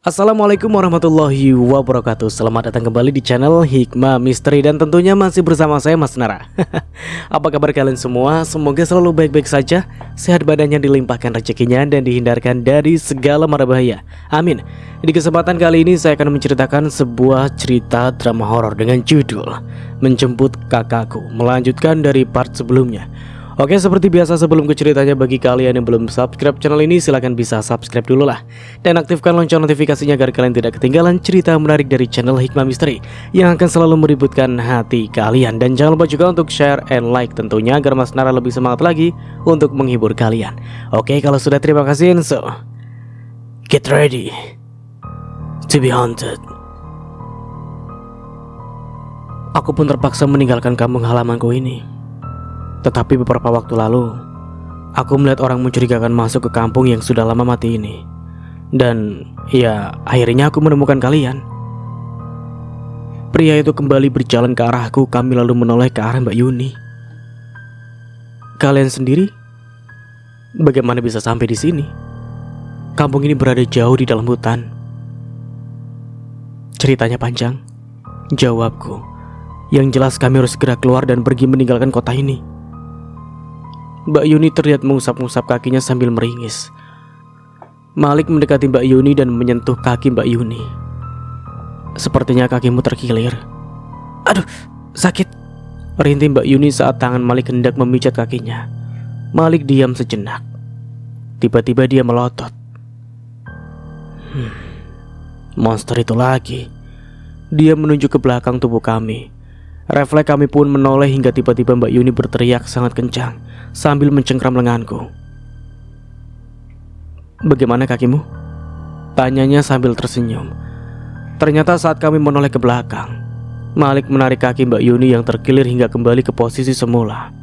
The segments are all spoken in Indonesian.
Assalamualaikum warahmatullahi wabarakatuh. Selamat datang kembali di channel Hikmah Misteri. Dan tentunya masih bersama saya Mas Nara. Apa kabar kalian semua? Semoga selalu baik-baik saja, sehat badannya, dilimpahkan rezekinya, dan dihindarkan dari segala mara bahaya. Amin. Di kesempatan kali ini saya akan menceritakan sebuah cerita drama horor dengan judul Menjemput Kakakku, melanjutkan dari part sebelumnya. Oke, seperti biasa sebelum ke ceritanya, bagi kalian yang belum subscribe channel ini, silahkan bisa subscribe dulu lah. Dan aktifkan lonceng notifikasinya agar kalian tidak ketinggalan cerita menarik dari channel Hikmah Misteri yang akan selalu meributkan hati kalian. Dan jangan lupa juga untuk share and like tentunya, agar Mas Nara lebih semangat lagi untuk menghibur kalian. Oke, kalau sudah, terima kasih. So, get ready to be haunted. Aku pun terpaksa meninggalkan kampung halamanku ini. Tetapi beberapa waktu lalu, aku melihat orang mencurigakan masuk ke kampung yang sudah lama mati ini. Dan ya, akhirnya aku menemukan kalian. Pria itu kembali berjalan ke arahku. Kami lalu menoleh ke arah Mbak Yuni. Kalian sendiri, bagaimana bisa sampai di sini? Kampung ini berada jauh di dalam hutan. Ceritanya panjang, jawabku. Yang jelas kami harus segera keluar dan pergi meninggalkan kota ini. Mbak Yuni terlihat mengusap-ngusap kakinya sambil meringis. Malik mendekati Mbak Yuni dan menyentuh kaki Mbak Yuni. Sepertinya kakimu terkilir. Aduh, sakit, rintih Mbak Yuni saat tangan Malik hendak memijat kakinya. Malik diam sejenak. Tiba-tiba dia melotot. Monster itu lagi. Dia menunjuk ke belakang tubuh kami. Refleks kami pun menoleh hingga tiba-tiba Mbak Yuni berteriak sangat kencang sambil mencengkram lenganku. Bagaimana kakimu? Tanyanya sambil tersenyum. Ternyata saat kami menoleh ke belakang, Malik menarik kaki Mbak Yuni yang terkilir hingga kembali ke posisi semula.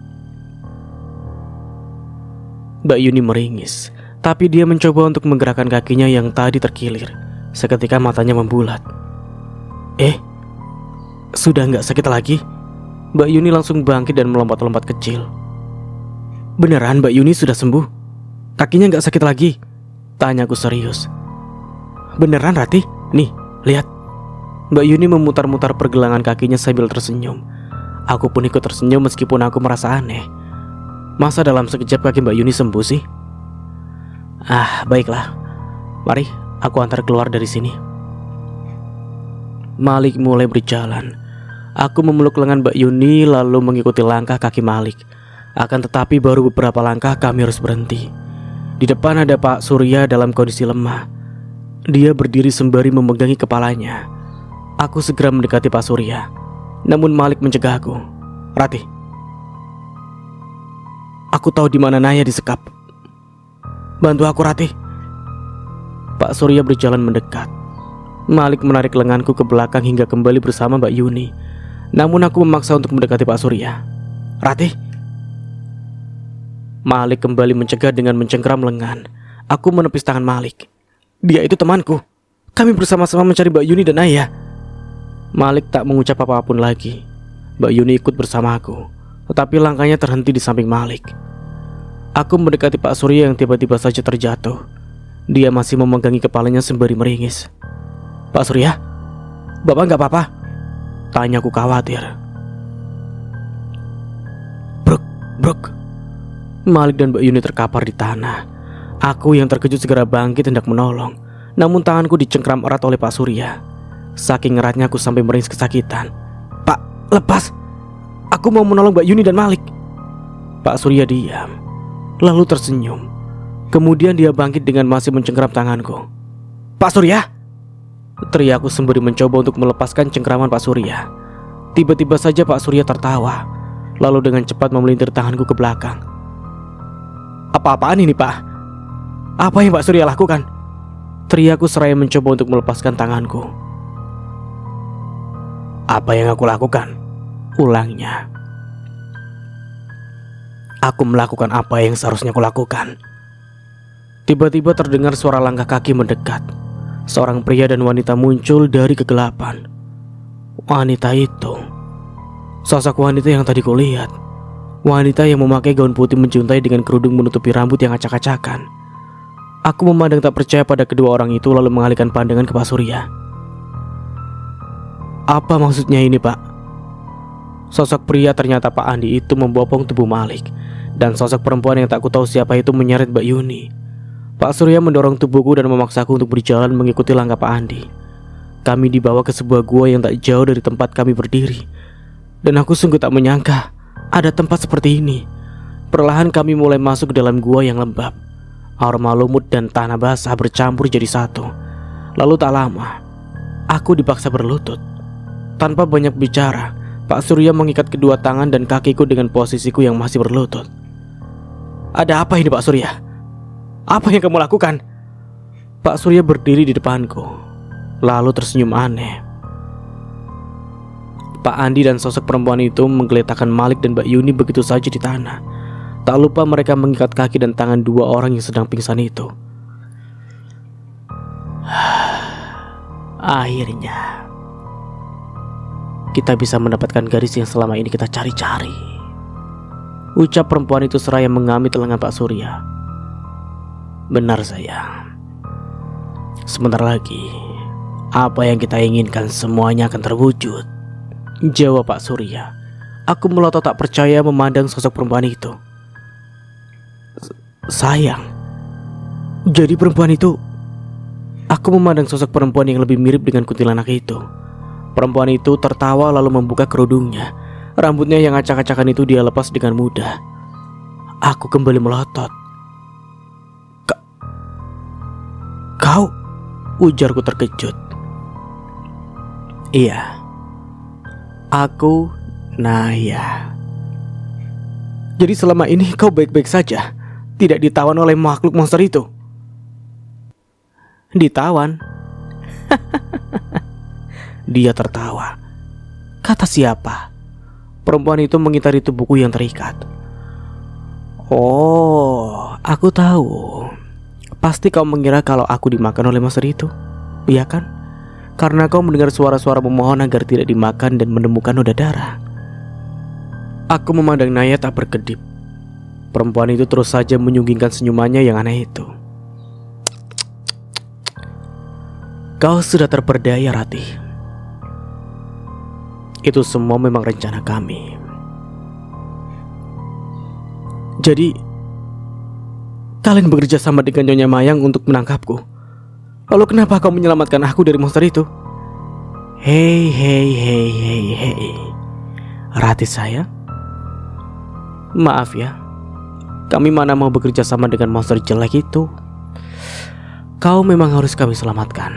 Mbak Yuni meringis, tapi dia mencoba untuk menggerakkan kakinya yang tadi terkilir. Seketika matanya membulat. Sudah nggak sakit lagi? Mbak Yuni langsung bangkit dan melompat-lompat kecil. Beneran Mbak Yuni sudah sembuh? Kakinya nggak sakit lagi? Tanyaku serius. Beneran Rati? Nih, lihat. Mbak Yuni memutar-mutar pergelangan kakinya sambil tersenyum. Aku pun ikut tersenyum meskipun aku merasa aneh. Masa dalam sekejap kaki Mbak Yuni sembuh sih? Baiklah. Mari, aku antar keluar dari sini. Malik mulai berjalan. Aku memeluk lengan Mbak Yuni lalu mengikuti langkah kaki Malik. Akan tetapi baru beberapa langkah kami harus berhenti. Di depan ada Pak Surya dalam kondisi lemah. Dia berdiri sembari memegangi kepalanya. Aku segera mendekati Pak Surya. Namun Malik mencegahku. Rati, aku tahu di mana Naya disekap. Bantu aku Rati. Pak Surya berjalan mendekat. Malik menarik lenganku ke belakang hingga kembali bersama Mbak Yuni. Namun aku memaksa untuk mendekati Pak Surya. Rati. Malik kembali mencegah dengan mencengkram lengan. Aku menepis tangan Malik. Dia itu temanku. Kami bersama-sama mencari Mbak Yuni dan Ayah. Malik tak mengucap apapun lagi. Mbak Yuni ikut bersama aku, tetapi langkahnya terhenti di samping Malik. Aku mendekati Pak Surya yang tiba-tiba saja terjatuh. Dia masih memegangi kepalanya sembari meringis. Pak Surya, Bapak nggak apa-apa? Tanyaku khawatir. Bruk. Malik dan Mbak Yuni terkapar di tanah. Aku yang terkejut segera bangkit hendak menolong. Namun tanganku dicengkram erat oleh Pak Surya. Saking eratnya aku sampai meringis kesakitan. Pak, lepas. Aku mau menolong Mbak Yuni dan Malik. Pak Surya diam, lalu tersenyum. Kemudian dia bangkit dengan masih mencengkram tanganku. Pak Surya! Teriakku sembari mencoba untuk melepaskan cengkraman Pak Surya. Tiba-tiba saja Pak Surya tertawa, lalu dengan cepat memelintir tanganku ke belakang. Apa-apaan ini Pak? Apa yang Pak Surya lakukan? Teriakku seraya mencoba untuk melepaskan tanganku. Apa yang aku lakukan? Ulangnya. Aku melakukan apa yang seharusnya aku lakukan. Tiba-tiba terdengar suara langkah kaki mendekat. Seorang pria dan wanita muncul dari kegelapan. Wanita itu, sosok wanita yang tadi kulihat. Wanita yang memakai gaun putih menjuntai dengan kerudung menutupi rambut yang acak-acakan. Aku memandang tak percaya pada kedua orang itu lalu mengalihkan pandangan ke Pak Surya. Apa maksudnya ini, Pak? Sosok pria ternyata Pak Andi itu membopong tubuh Malik, dan sosok perempuan yang tak ku tahu siapa itu menyeret Mbak Yuni. Pak Surya mendorong tubuhku dan memaksaku untuk berjalan mengikuti langkah Pak Andi. Kami dibawa ke sebuah gua yang tak jauh dari tempat kami berdiri, dan aku sungguh tak menyangka ada tempat seperti ini. Perlahan kami mulai masuk ke dalam gua yang lembab. Aroma lumut dan tanah basah bercampur jadi satu. Lalu tak lama, aku dipaksa berlutut. Tanpa banyak bicara, Pak Surya mengikat kedua tangan dan kakiku dengan posisiku yang masih berlutut. Ada apa ini, Pak Surya? Apa yang kamu lakukan? Pak Surya berdiri di depanku, lalu tersenyum aneh. Pak Andi dan sosok perempuan itu menggeletakkan Malik dan Mbak Yuni begitu saja di tanah. Tak lupa mereka mengikat kaki dan tangan dua orang yang sedang pingsan itu. Akhirnya kita bisa mendapatkan garis yang selama ini kita cari-cari, ucap perempuan itu seraya mengamit lengan Pak Surya. Benar sayang, sebentar lagi apa yang kita inginkan semuanya akan terwujud, jawab Pak Surya. Aku melotot tak percaya memandang sosok perempuan itu. Sayang, jadi perempuan itu... Aku memandang sosok perempuan yang lebih mirip dengan kuntilanak itu. Perempuan itu tertawa lalu membuka kerudungnya. Rambutnya yang acak-acakan itu dia lepas dengan mudah. Aku kembali melotot. Kau? Ujarku terkejut. Iya, aku Naya. Jadi selama ini kau baik-baik saja, tidak ditawan oleh makhluk monster itu? Ditawan? Dia tertawa. Kata siapa? Perempuan itu mengitari tubuhku yang terikat. Oh, aku tahu. Pasti kau mengira kalau aku dimakan oleh monster itu, iya kan? Karena kau mendengar suara-suara memohon agar tidak dimakan dan menemukan noda darah. Aku memandang Naya tak berkedip. Perempuan itu terus saja menyunggingkan senyumannya yang aneh itu. Kau sudah terperdaya, Ratih. Itu semua memang rencana kami. Jadi, kalian bekerja sama dengan Nyonya Mayang untuk menangkapku. Lalu kenapa kau menyelamatkan aku dari monster itu? Hei, Ratih sayang, maaf ya, kami mana mau bekerja sama dengan monster jelek itu. Kau memang harus kami selamatkan,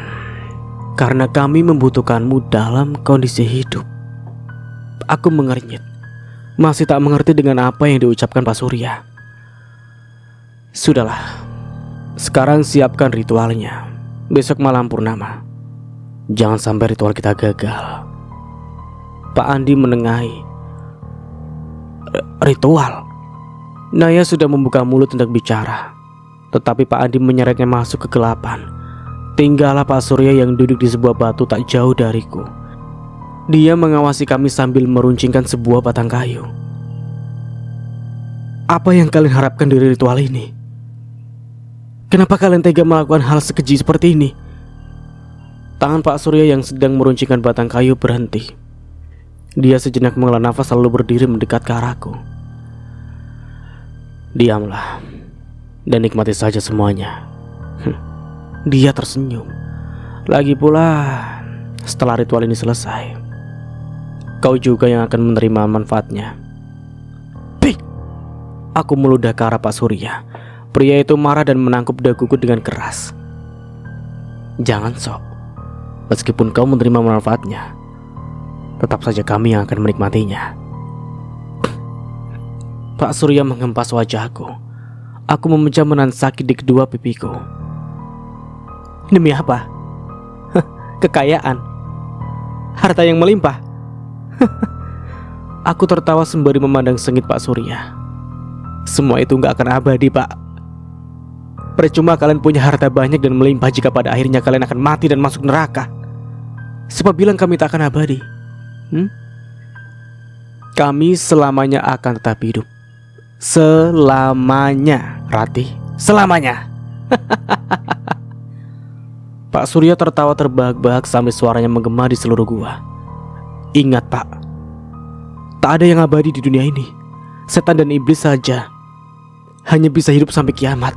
karena kami membutuhkanmu dalam kondisi hidup. Aku mengernyit, masih tak mengerti dengan apa yang diucapkan Pak Surya. Sudahlah, sekarang siapkan ritualnya. Besok malam purnama, jangan sampai ritual kita gagal. Pak Andi menengahi. Ritual? Naya sudah membuka mulut hendak bicara, tetapi Pak Andi menyeretnya masuk kegelapan. Tinggallah Pak Surya yang duduk di sebuah batu tak jauh dariku. Dia mengawasi kami sambil meruncingkan sebuah batang kayu. Apa yang kalian harapkan dari ritual ini? Kenapa kalian tega melakukan hal sekeji seperti ini? Tangan Pak Surya yang sedang meruncingkan batang kayu berhenti. Dia sejenak menghela nafas lalu berdiri mendekat ke arahku. Diamlah dan nikmati saja semuanya. Dia tersenyum. Lagi pula, setelah ritual ini selesai, kau juga yang akan menerima manfaatnya. Pih! Aku meludah ke arah Pak Surya. Pria itu marah dan menangkup daguku dengan keras. Jangan sok. Meskipun kau menerima manfaatnya, tetap saja kami yang akan menikmatinya. Pak Surya menghempas wajahku. Aku memejam menahan sakit di kedua pipiku. Demi apa? Kekayaan? Harta yang melimpah? Aku tertawa sembari memandang sengit Pak Surya. Semua itu gak akan abadi, Pak. Percuma kalian punya harta banyak dan melimpah jika pada akhirnya kalian akan mati dan masuk neraka. Siapa bilang kami tak akan abadi? Kami selamanya akan tetap hidup. Selamanya, Ratih. Selamanya. Pak Surya tertawa terbahak-bahak sampai suaranya menggema di seluruh gua. Ingat Pak, tak ada yang abadi di dunia ini. Setan dan iblis saja hanya bisa hidup sampai kiamat.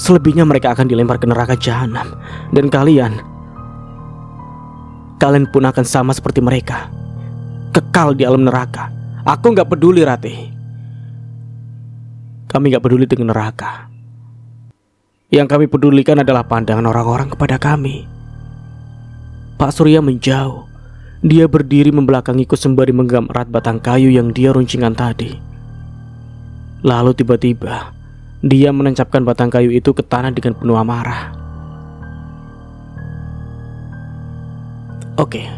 Selebihnya mereka akan dilempar ke neraka jahanam. Dan kalian pun akan sama seperti mereka, kekal di alam neraka. Aku gak peduli Ratih. Kami gak peduli dengan neraka. Yang kami pedulikan adalah pandangan orang-orang kepada kami. Pak Surya menjauh. Dia berdiri membelakangiku sembari menggenggam erat batang kayu yang dia runcingkan tadi. Lalu tiba-tiba dia menancapkan batang kayu itu ke tanah dengan penuh amarah. Oke,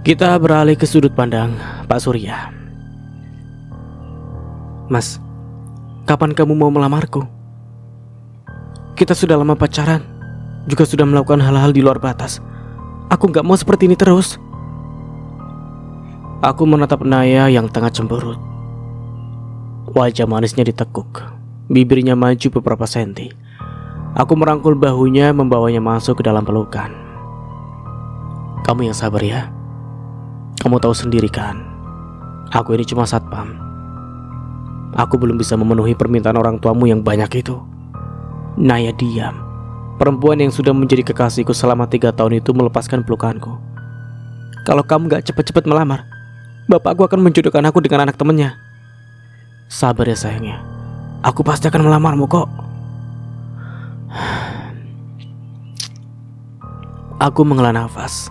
kita beralih ke sudut pandang Pak Surya. Mas, kapan kamu mau melamarku? Kita sudah lama pacaran, juga sudah melakukan hal-hal di luar batas. Aku gak mau seperti ini terus. Aku menatap Naya yang tengah cemberut. Wajah manisnya ditekuk, bibirnya maju beberapa senti. Aku merangkul bahunya, membawanya masuk ke dalam pelukan. Kamu yang sabar ya. Kamu tahu sendiri kan, aku ini cuma satpam. Aku belum bisa memenuhi permintaan orang tuamu yang banyak itu. Naya diam. Perempuan yang sudah menjadi kekasihku selama 3 tahun itu melepaskan pelukanku. Kalau kamu gak cepat-cepat melamar, bapakku akan menjodohkan aku dengan anak temannya. Sabar ya sayangnya, aku pasti akan melamarmu kok. Aku menghela nafas.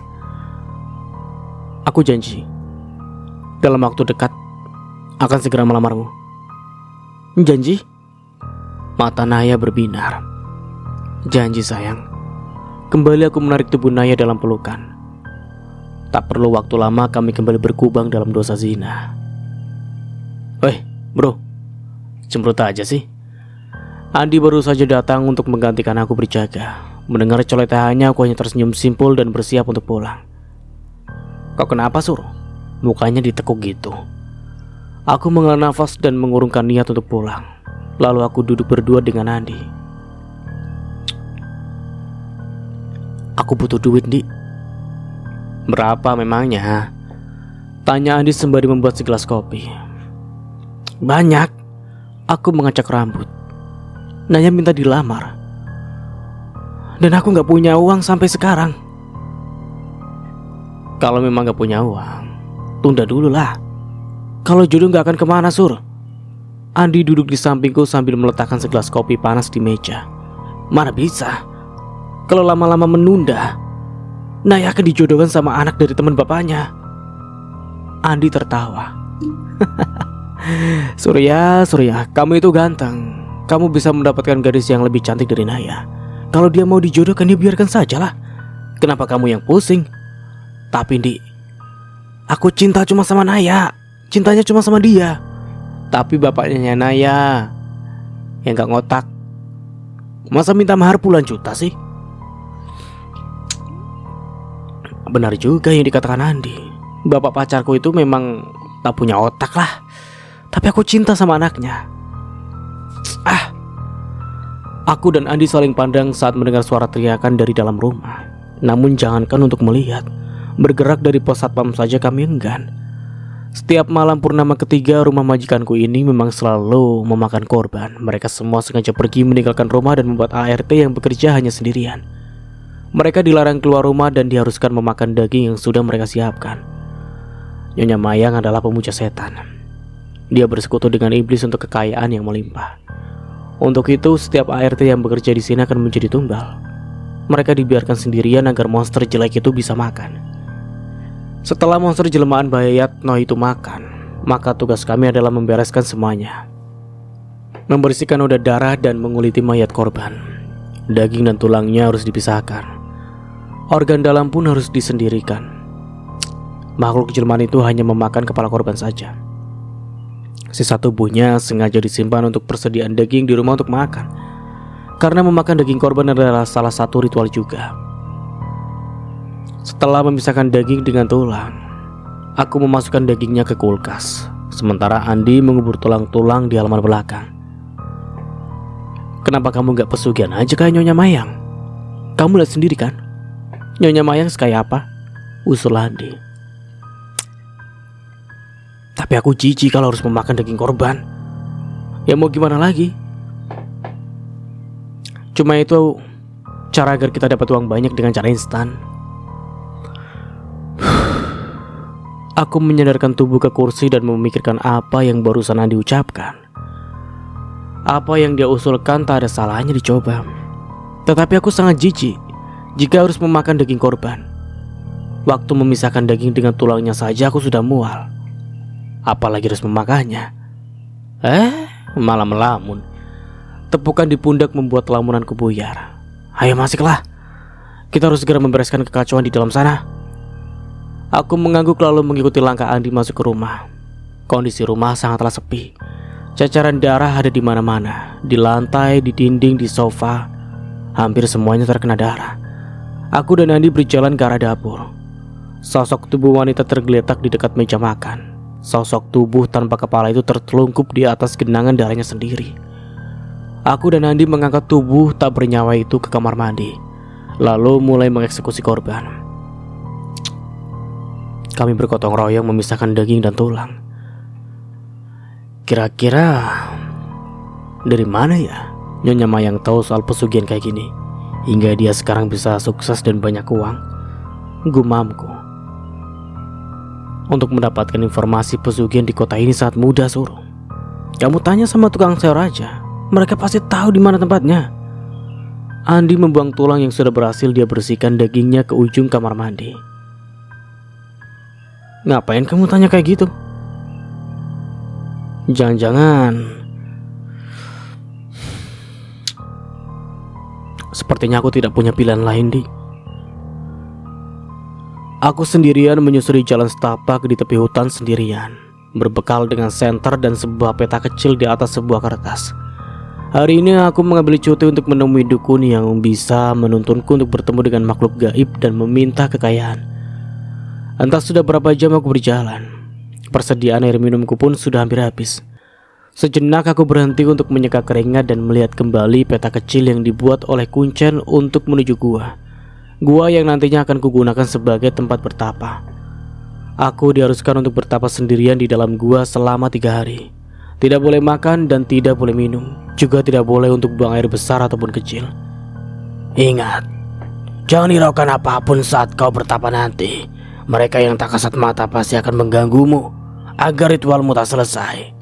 Aku janji, dalam waktu dekat akan segera melamarmu. Janji? Mata Naya berbinar. Janji sayang. Kembali aku menarik tubuh Naya dalam pelukan. Tak perlu waktu lama kami kembali berkubang dalam dosa zina. Weh bro, cemberut aja sih. Andi baru saja datang untuk menggantikan aku berjaga. Mendengar coletannya aku hanya tersenyum simpul dan bersiap untuk pulang. Kau kenapa Sur? Mukanya ditekuk gitu. Aku menghela nafas dan mengurungkan niat untuk pulang. Lalu aku duduk berdua dengan Andi. Aku butuh duit, Di. Berapa memangnya? Tanya Andi sembari membuat segelas kopi. Banyak. Aku mengacak rambut. Nanya minta dilamar. Dan aku gak punya uang sampai sekarang. Kalau memang gak punya uang, tunda dulu lah. Kalau jodoh gak akan kemana Sur. Andi duduk di sampingku sambil meletakkan segelas kopi panas di meja. Mana bisa? Kalau lama-lama menunda, Naya akan dijodohkan sama anak dari teman bapaknya. Andi tertawa. Surya, kamu itu ganteng. Kamu bisa mendapatkan gadis yang lebih cantik dari Naya. Kalau dia mau dijodohkan, dia biarkan sajalah. Kenapa kamu yang pusing? Tapi Di, aku cinta cuma sama Naya. Cintanya cuma sama dia. Tapi bapaknya Naya yang gak ngotak. Masa minta mahar puluhan juta sih? Benar juga yang dikatakan Andi. Bapak pacarku itu memang tak punya otak lah. Tapi aku cinta sama anaknya. Aku dan Andi saling pandang saat mendengar suara teriakan dari dalam rumah. Namun jangankan untuk melihat, bergerak dari pos satpam saja kami enggan. Setiap malam purnama ketiga, rumah majikanku ini memang selalu memakan korban. Mereka semua sengaja pergi meninggalkan rumah dan membuat ART yang bekerja hanya sendirian. Mereka dilarang keluar rumah dan diharuskan memakan daging yang sudah mereka siapkan. Nyonya Mayang adalah pemuja setan. Dia bersekutu dengan iblis untuk kekayaan yang melimpah. Untuk itu, setiap ART yang bekerja di sini akan menjadi tumbal. Mereka dibiarkan sendirian agar monster jelek itu bisa makan. Setelah monster jelmaan Bayatno itu makan, maka tugas kami adalah membereskan semuanya. Membersihkan noda darah dan menguliti mayat korban. Daging dan tulangnya harus dipisahkan. Organ dalam pun harus disendirikan. Makhluk jelmaan itu hanya memakan kepala korban saja. Sisa tubuhnya sengaja disimpan untuk persediaan daging di rumah untuk makan. Karena memakan daging korban adalah salah satu ritual juga. Setelah memisahkan daging dengan tulang, aku memasukkan dagingnya ke kulkas. Sementara Andi mengubur tulang-tulang di halaman belakang. Kenapa kamu gak pesugihan aja kayak Nyonya Mayang? Kamu lihat sendiri kan, Nyonya Mayang kayak apa? Usul Andi. Tapi aku jijik kalau harus memakan daging korban. Ya mau gimana lagi? Cuma itu cara agar kita dapat uang banyak dengan cara instan. Aku menyandarkan tubuh ke kursi dan memikirkan apa yang barusan Andi ucapkan. Apa yang dia usulkan tak ada salahnya dicoba. Tetapi aku sangat jijik jika harus memakan daging korban. Waktu memisahkan daging dengan tulangnya saja aku sudah mual, apalagi harus memakannya. Malah melamun. Tepukan di pundak membuat lamunanku buyar. Ayo masuklah, kita harus segera membereskan kekacauan di dalam sana. Aku mengangguk lalu mengikuti langkah Andi masuk ke rumah. Kondisi rumah sangatlah sepi. Cacaran darah ada di mana-mana, di lantai, di dinding, di sofa. Hampir semuanya terkena darah. Aku dan Andi berjalan ke arah dapur. Sosok tubuh wanita tergeletak di dekat meja makan. Sosok tubuh tanpa kepala itu tertelungkup di atas genangan darahnya sendiri. Aku dan Andi mengangkat tubuh tak bernyawa itu ke kamar mandi, lalu mulai mengeksekusi korban. Kami bergotong royong memisahkan daging dan tulang. Kira-kira dari mana ya Nyonya Mayang tahu soal pesugihan kayak gini, hingga dia sekarang bisa sukses dan banyak uang? Gumamku. Untuk mendapatkan informasi pesugihan di kota ini sangat mudah, Suruh. Kamu tanya sama tukang sayur aja, mereka pasti tahu di mana tempatnya. Andi membuang tulang yang sudah berhasil dia bersihkan dagingnya ke ujung kamar mandi. Ngapain kamu tanya kayak gitu? Jangan-jangan sepertinya aku tidak punya pilihan lain, Di. Aku sendirian menyusuri jalan setapak di tepi hutan sendirian, berbekal dengan senter dan sebuah peta kecil di atas sebuah kertas. Hari ini aku mengambil cuti untuk menemui dukun yang bisa menuntunku untuk bertemu dengan makhluk gaib dan meminta kekayaan. Entah sudah berapa jam aku berjalan. Persediaan air minumku pun sudah hampir habis. Sejenak aku berhenti untuk menyeka keringat dan melihat kembali peta kecil yang dibuat oleh Kuncen untuk menuju gua. Gua yang nantinya akan kugunakan sebagai tempat bertapa. Aku diharuskan untuk bertapa sendirian di dalam gua selama 3 hari. Tidak boleh makan dan tidak boleh minum. Juga tidak boleh untuk buang air besar ataupun kecil. Ingat, jangan hiraukan apapun saat kau bertapa nanti. Mereka yang tak kasat mata pasti akan mengganggumu agar ritualmu tak selesai.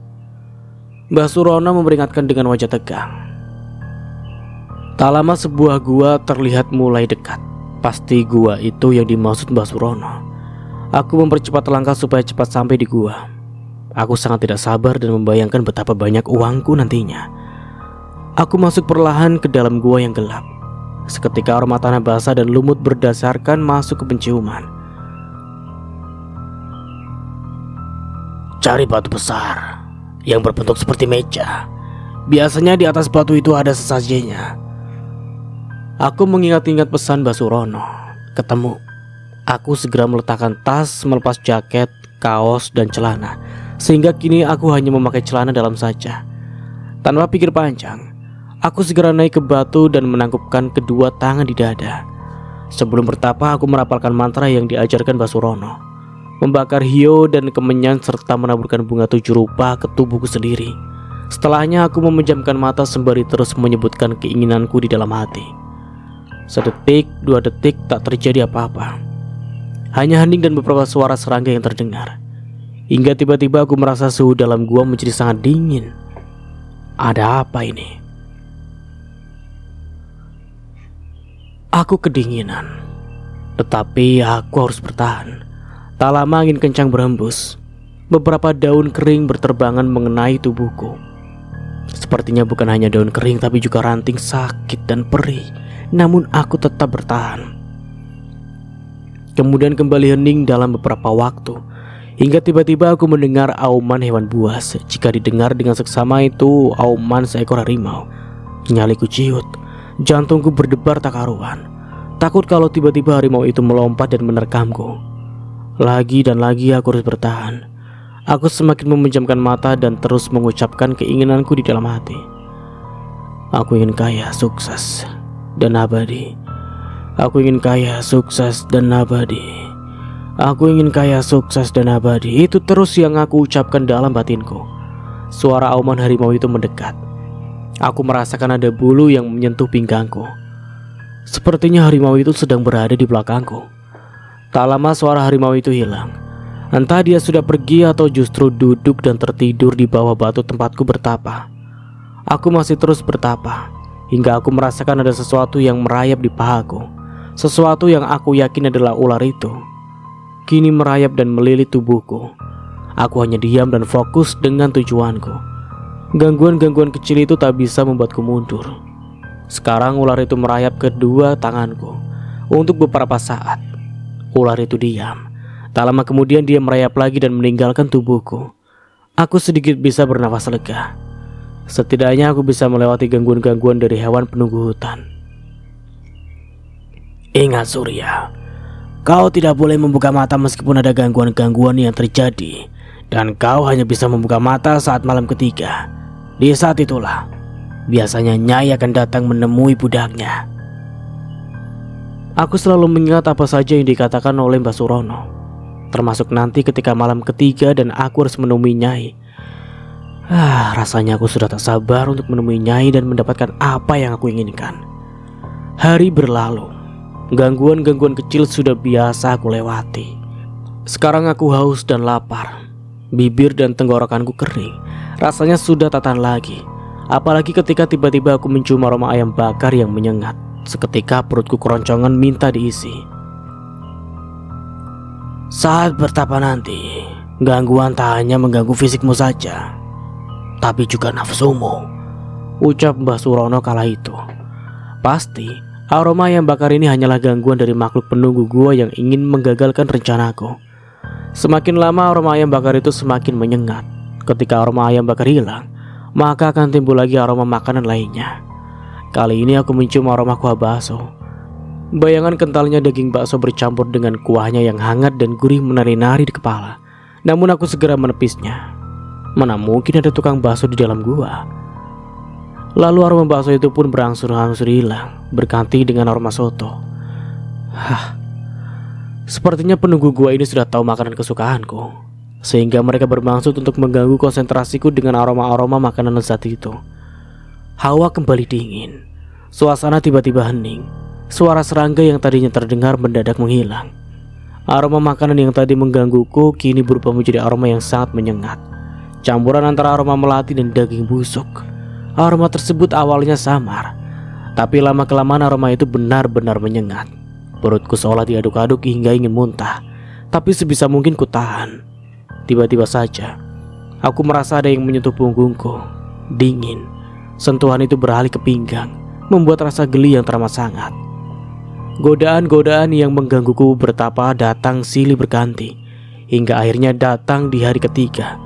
Mbah Surono memperingatkan dengan wajah tegang. Tak lama sebuah gua terlihat mulai dekat. Pasti gua itu yang dimaksud Mbah Surono. Aku mempercepat langkah supaya cepat sampai di gua. Aku sangat tidak sabar dan membayangkan betapa banyak uangku nantinya. Aku masuk perlahan ke dalam gua yang gelap. Seketika aroma tanah basah dan lumut berdasarkan masuk ke penciuman. Cari batu besar yang berbentuk seperti meja. Biasanya di atas batu itu ada sesajinya. Aku mengingat-ingat pesan Mbah Surono. Ketemu. Aku segera meletakkan tas, melepas jaket, kaos, dan celana. Sehingga kini aku hanya memakai celana dalam saja. Tanpa pikir panjang, aku segera naik ke batu dan menangkupkan kedua tangan di dada. Sebelum bertapa, aku merapalkan mantra yang diajarkan Mbah Surono. Membakar hio dan kemenyan serta menaburkan bunga 7 rupa ke tubuhku sendiri. Setelahnya aku memejamkan mata sembari terus menyebutkan keinginanku di dalam hati. 1 detik, 2 detik tak terjadi apa-apa. Hanya hening dan beberapa suara serangga yang terdengar. Hingga tiba-tiba aku merasa suhu dalam gua menjadi sangat dingin. Ada apa ini? Aku kedinginan. Tetapi aku harus bertahan. Tak lama angin kencang berhembus. Beberapa daun kering berterbangan mengenai tubuhku. Sepertinya bukan hanya daun kering tapi juga ranting sakit dan perih. Namun aku tetap bertahan. Kemudian kembali hening dalam beberapa waktu. Hingga tiba-tiba aku mendengar auman hewan buas. Jika didengar dengan seksama itu auman seekor harimau. Nyaliku ciut. Jantungku berdebar tak karuan. Takut kalau tiba-tiba harimau itu melompat dan menerkamku. Lagi dan lagi aku harus bertahan. Aku semakin memejamkan mata dan terus mengucapkan keinginanku di dalam hati. Aku ingin kaya, sukses, dan abadi. Aku ingin kaya, sukses, dan abadi. Aku ingin kaya, sukses, dan abadi. Itu terus yang aku ucapkan dalam batinku. Suara auman harimau itu mendekat. Aku merasakan ada bulu yang menyentuh pinggangku. Sepertinya harimau itu sedang berada di belakangku. Tak lama suara harimau itu hilang. Entah dia sudah pergi atau justru duduk dan tertidur di bawah batu tempatku bertapa. Aku masih terus bertapa hingga aku merasakan ada sesuatu yang merayap di pahaku. Sesuatu yang aku yakin adalah ular itu kini merayap dan melilit tubuhku. Aku hanya diam dan fokus dengan tujuanku. Gangguan-gangguan kecil itu tak bisa membuatku mundur. Sekarang ular itu merayap ke dua tanganku. Untuk beberapa saat ular itu diam. Tak lama kemudian dia merayap lagi dan meninggalkan tubuhku. Aku sedikit bisa bernafas lega. Setidaknya aku bisa melewati gangguan-gangguan dari hewan penunggu hutan. Ingat Surya, kau tidak boleh membuka mata meskipun ada gangguan-gangguan yang terjadi. Dan kau hanya bisa membuka mata saat malam ketiga. Di saat itulah biasanya Nyai akan datang menemui budaknya. Aku selalu mengingat apa saja yang dikatakan oleh Mbah Surono, termasuk nanti ketika malam ketiga dan aku harus menemui Nyai. Rasanya aku sudah tak sabar untuk menemui Nyai dan mendapatkan apa yang aku inginkan. Hari berlalu. Gangguan-gangguan kecil sudah biasa aku lewati. Sekarang aku haus dan lapar. Bibir dan tenggorokanku kering. Rasanya sudah tak tahan lagi. Apalagi ketika tiba-tiba aku mencium aroma ayam bakar yang menyengat. Seketika perutku keroncongan minta diisi. Saat bertapa nanti, gangguan tak hanya mengganggu fisikmu saja, tapi juga nafsumu, ucap Mbah Surono kala itu. Pasti aroma ayam bakar ini hanyalah gangguan dari makhluk penunggu gua yang ingin menggagalkan rencanaku. Semakin lama aroma ayam bakar itu semakin menyengat. Ketika aroma ayam bakar hilang, maka akan timbul lagi aroma makanan lainnya. Kali ini aku mencium aroma kuah bakso. Bayangan kentalnya daging bakso bercampur dengan kuahnya yang hangat dan gurih menari-nari di kepala. Namun aku segera menepisnya. Mana mungkin ada tukang bakso di dalam gua. Lalu aroma bakso itu pun berangsur-angsur hilang, berganti dengan aroma soto. Sepertinya penunggu gua ini sudah tahu makanan kesukaanku, sehingga mereka bermaksud untuk mengganggu konsentrasiku dengan aroma-aroma makanan lezat itu. Hawa kembali dingin. Suasana tiba-tiba hening. Suara serangga yang tadinya terdengar mendadak menghilang. Aroma makanan yang tadi menggangguku kini berubah menjadi aroma yang sangat menyengat. Campuran antara aroma melati dan daging busuk. Aroma tersebut awalnya samar, tapi lama-kelamaan aroma itu benar-benar menyengat. Perutku seolah diaduk-aduk hingga ingin muntah, tapi sebisa mungkin ku tahan. Tiba-tiba saja, aku merasa ada yang menyentuh punggungku. Dingin. Sentuhan itu beralih ke pinggang, membuat rasa geli yang teramat sangat. Godaan-godaan yang menggangguku bertapa datang silih berganti, hingga akhirnya datang di hari ketiga.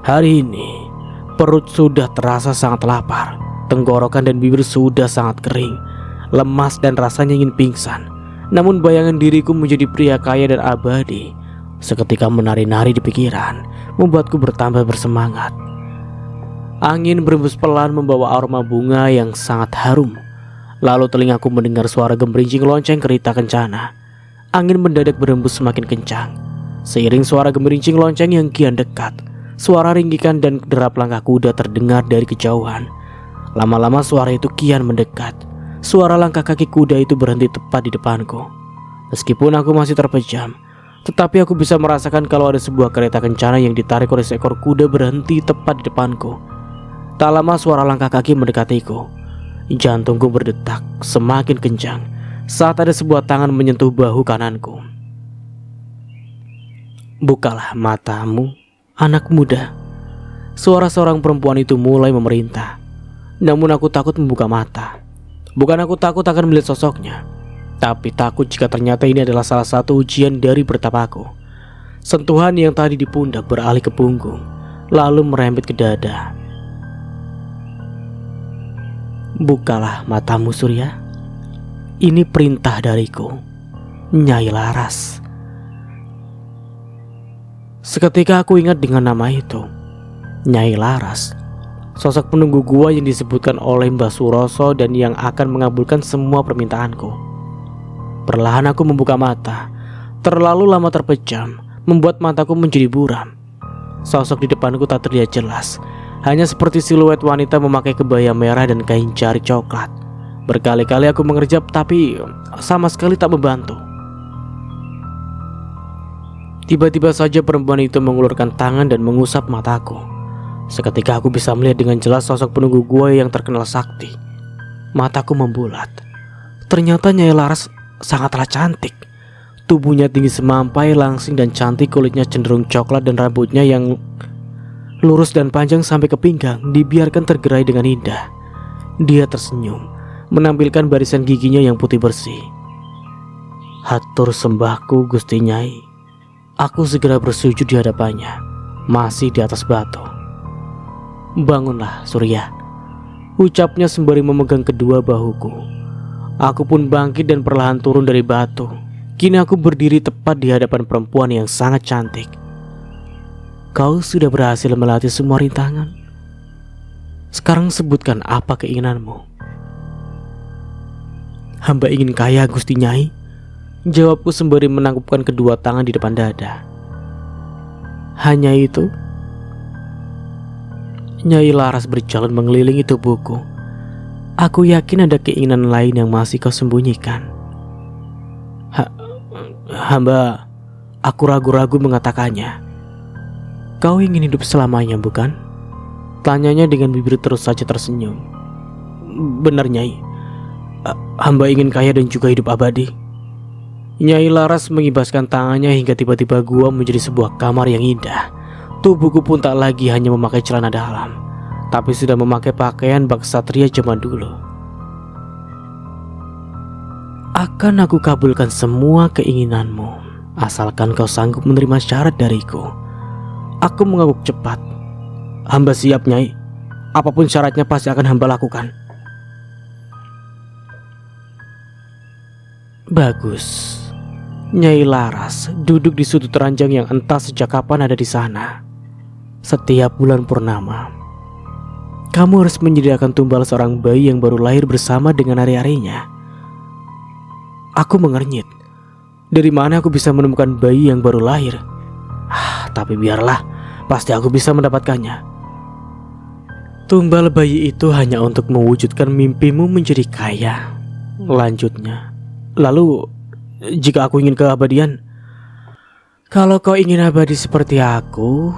Hari ini perut sudah terasa sangat lapar. Tenggorokan dan bibir sudah sangat kering, lemas dan rasanya ingin pingsan. Namun bayangan diriku menjadi pria kaya dan abadi seketika menari-nari di pikiran, membuatku bertambah bersemangat. Angin berembus pelan membawa aroma bunga yang sangat harum. Lalu telingaku mendengar suara gemerincing lonceng kereta kencana. Angin mendadak berembus semakin kencang. Seiring suara gemerincing lonceng yang kian dekat, suara ringgikan dan derap langkah kuda terdengar dari kejauhan. Lama-lama suara itu kian mendekat. Suara langkah kaki kuda itu berhenti tepat di depanku. Meskipun aku masih terpejam, tetapi aku bisa merasakan kalau ada sebuah kereta kencana yang ditarik oleh seekor kuda berhenti tepat di depanku. Tak lama suara langkah kaki mendekatiku. Jantungku berdetak semakin kencang saat ada sebuah tangan menyentuh bahu kananku. Bukalah matamu, anak muda. Suara seorang perempuan itu mulai memerintah. Namun aku takut membuka mata. Bukan aku takut akan melihat sosoknya, tapi takut jika ternyata ini adalah salah satu ujian dari bertapaku. Sentuhan yang tadi di pundak beralih ke punggung, lalu merembet ke dada. Bukalah matamu, Surya. Ini perintah dariku, Nyai Laras. Seketika aku ingat dengan nama itu, Nyai Laras. Sosok penunggu gua yang disebutkan oleh Mbah Suroso dan yang akan mengabulkan semua permintaanku. Perlahan aku membuka mata. Terlalu lama terpejam membuat mataku menjadi buram. Sosok di depanku tak terlihat jelas, hanya seperti siluet wanita memakai kebaya merah dan kain jari coklat. Berkali-kali aku mengerjap tapi sama sekali tak membantu. Tiba-tiba saja perempuan itu mengulurkan tangan dan mengusap mataku. Seketika aku bisa melihat dengan jelas sosok penunggu gua yang terkenal sakti. Mataku membulat. Ternyata Nyai Laras sangatlah cantik. Tubuhnya tinggi semampai, langsing dan cantik. Kulitnya cenderung coklat dan rambutnya yang lurus dan panjang sampai ke pinggang dibiarkan tergerai dengan indah. Dia tersenyum, menampilkan barisan giginya yang putih bersih. Hatur sembahku Gusti Nyai. Aku segera bersujud di hadapannya, masih di atas batu. Bangunlah Surya, ucapnya sembari memegang kedua bahuku. Aku pun bangkit dan perlahan turun dari batu. Kini aku berdiri tepat di hadapan perempuan yang sangat cantik. Kau sudah berhasil melatih semua rintangan. Sekarang sebutkan apa keinginanmu. Hamba ingin kaya Gusti Nyai, jawabku sembari menangkupkan kedua tangan di depan dada. Hanya itu? Nyai Laras berjalan mengelilingi tubuhku. Aku yakin ada keinginan lain yang masih kau sembunyikan. Hamba, aku ragu-ragu mengatakannya. Kau ingin hidup selamanya, bukan? Tanyanya dengan bibir terus saja tersenyum. Benar Nyai, hamba ingin kaya dan juga hidup abadi. Nyai Laras mengibaskan tangannya hingga tiba-tiba gua menjadi sebuah kamar yang indah. Tubuhku pun tak lagi hanya memakai celana dalam, tapi sudah memakai pakaian ksatria zaman dulu. Akan aku kabulkan semua keinginanmu, asalkan kau sanggup menerima syarat dariku. Aku mengangguk cepat. Hamba siap Nyai, apapun syaratnya pasti akan hamba lakukan. Bagus. Nyai Laras duduk di sudut ranjang yang entah sejak kapan ada di sana. Setiap bulan purnama, kamu harus menyediakan tumbal seorang bayi yang baru lahir bersama dengan hari-harinya. Aku mengernyit. Dari mana aku bisa menemukan bayi yang baru lahir? Tapi biarlah, pasti aku bisa mendapatkannya. Tumbal bayi itu hanya untuk mewujudkan mimpimu menjadi kaya. Lanjutnya, lalu jika aku ingin keabadian, kalau kau ingin abadi seperti aku,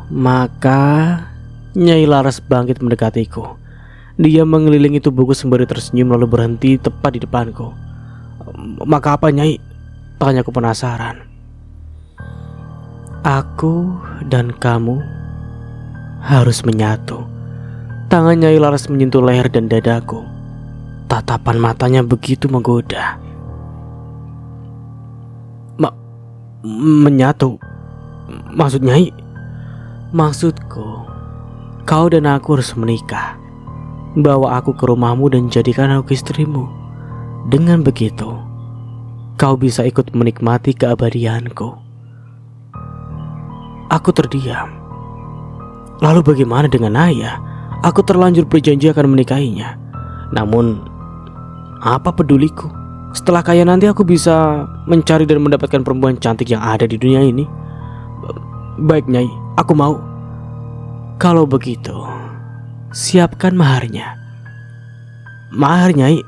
maka Nyai Laras bangkit mendekatiku. Dia mengelilingi tubuhku sembari tersenyum lalu berhenti tepat di depanku. Maka apa Nyai? Tanyaku penasaran. Aku dan kamu harus menyatu. Tangan Nyai Laras menyentuh leher dan dadaku. Tatapan matanya begitu menggoda. Menyatu? Maksud Nyai? Maksudku, kau dan aku harus menikah. Bawa aku ke rumahmu dan jadikan aku istrimu. Dengan begitu, kau bisa ikut menikmati keabadianku. Aku terdiam. Lalu bagaimana dengan Ayah? Aku terlanjur berjanji akan menikahinya. Namun, apa peduliku? Setelah kaya nanti aku bisa mencari dan mendapatkan perempuan cantik yang ada di dunia ini. Baik Nyai, aku mau. Kalau begitu, siapkan maharnya. Mahar Nyai?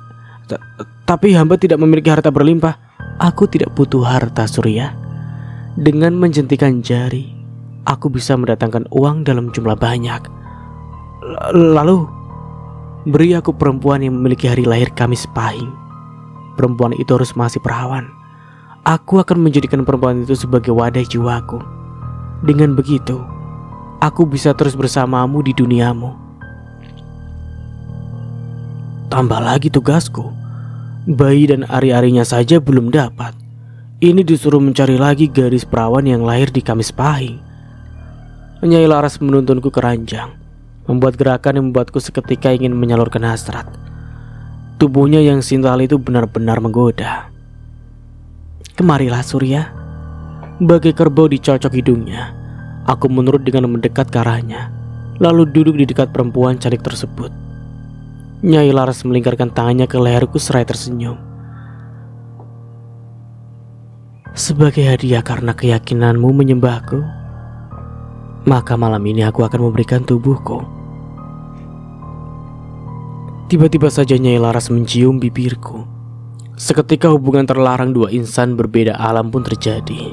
Tapi hamba tidak memiliki harta berlimpah. Aku tidak butuh harta Surya. Dengan menjentikan jari, aku bisa mendatangkan uang dalam jumlah banyak. Lalu, beri aku perempuan yang memiliki hari lahir Kamis Pahing. Perempuan itu harus masih perawan. Aku akan menjadikan perempuan itu sebagai wadah jiwaku. Dengan begitu, aku bisa terus bersamamu di duniamu. Tambah lagi tugasku. Bayi dan ari-arinya saja belum dapat. Ini disuruh mencari lagi gadis perawan yang lahir di Kamis Pahing. Nyai Laras menuntunku ke ranjang, membuat gerakan yang membuatku seketika ingin menyalurkan hasrat. Tubuhnya yang sintal itu benar-benar menggoda. Kemarilah Surya. Bagai kerbau dicocok hidungnya, aku menurut dengan mendekat ke arahnya. lalu duduk di dekat perempuan cantik tersebut. Nyai Laras melingkarkan tangannya ke leherku seraya tersenyum. Sebagai hadiah karena keyakinanmu menyembahku, maka malam ini aku akan memberikan tubuhku. Tiba-tiba saja Nyai Laras mencium bibirku. Seketika hubungan terlarang dua insan berbeda alam pun terjadi.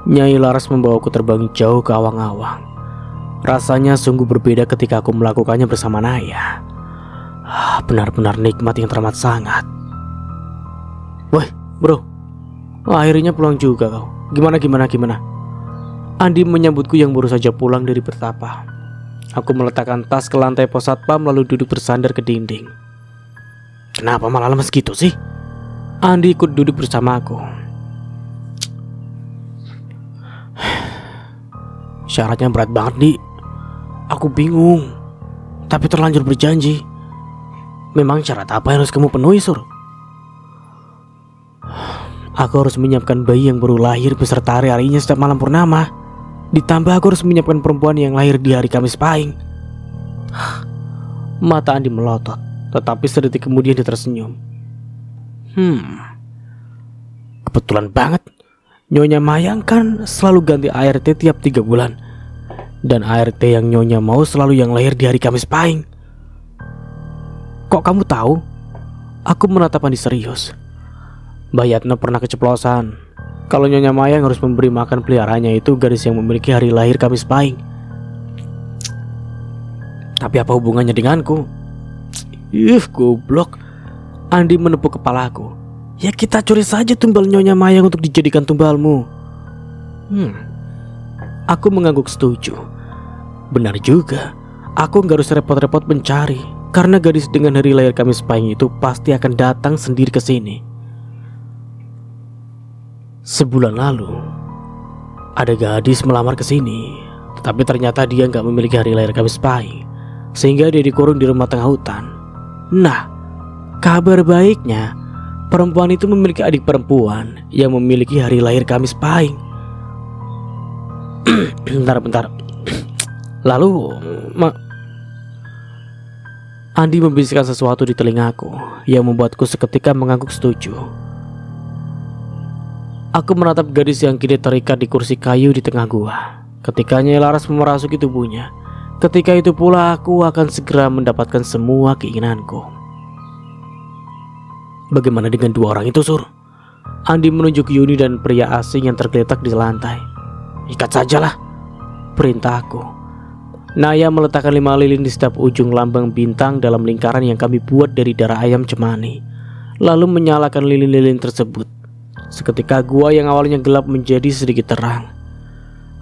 Nyai Laras membawaku terbang jauh ke awang-awang. Rasanya sungguh berbeda ketika aku melakukannya bersama Naya. Benar-benar nikmat yang teramat sangat. Woi bro, akhirnya pulang juga kau. Gimana? Andi menyambutku yang baru saja pulang dari bertapa. Aku meletakkan tas ke lantai pos satpam lalu duduk bersandar ke dinding. Kenapa malah lemes gitu sih? Andi ikut duduk bersamaku. Syaratnya berat banget, Di. Aku bingung, tapi terlanjur berjanji. Memang syarat apa yang harus kamu penuhi, Sur? Aku harus menyiapkan bayi yang baru lahir beserta hari-harinya setiap malam purnama. Ditambah aku harus menyiapkan perempuan yang lahir di hari Kamis Pahing. Mata Andi melotot, tetapi sedetik kemudian dia tersenyum. Kebetulan banget, Nyonya Mayang kan selalu ganti ART tiap 3 bulan. Dan ART yang Nyonya mau selalu yang lahir di hari Kamis Pahing. Kok kamu tahu? Aku menatap Andi serius. Mbak Yatna pernah keceplosan kalau Nyonya Mayang harus memberi makan peliharaannya itu gadis yang memiliki hari lahir Kamis Pahing. Tapi apa hubungannya denganku? Goblok. Andi menepuk kepalaku. Ya kita curi saja tumbal Nyonya Mayang untuk dijadikan tumbalmu. Aku mengangguk setuju. Benar juga, aku gak harus repot-repot mencari, karena gadis dengan hari lahir Kamis Pahing itu pasti akan datang sendiri ke sini. Sebulan lalu, ada gadis melamar ke sini, tetapi ternyata dia gak memiliki hari lahir Kamis Pahing, sehingga dia dikurung di rumah tengah hutan. Nah, kabar baiknya, perempuan itu memiliki adik perempuan yang memiliki hari lahir Kamis Pahing. Bentar. Lalu, Andi membisikkan sesuatu di telingaku yang membuatku seketika mengangguk setuju. Aku menatap gadis yang kini terikat di kursi kayu di tengah gua. Ketika Nyai Laras memerasuki tubuhnya, ketika itu pula aku akan segera mendapatkan semua keinginanku. Bagaimana dengan 2 orang itu, Sur? Andi menunjuk Yuni dan pria asing yang tergeletak di lantai. Ikat sajalah, perintahku. Naya meletakkan 5 lilin di setiap ujung lambang bintang dalam lingkaran yang kami buat dari darah ayam cemani, lalu menyalakan lilin-lilin tersebut. Seketika gua yang awalnya gelap menjadi sedikit terang.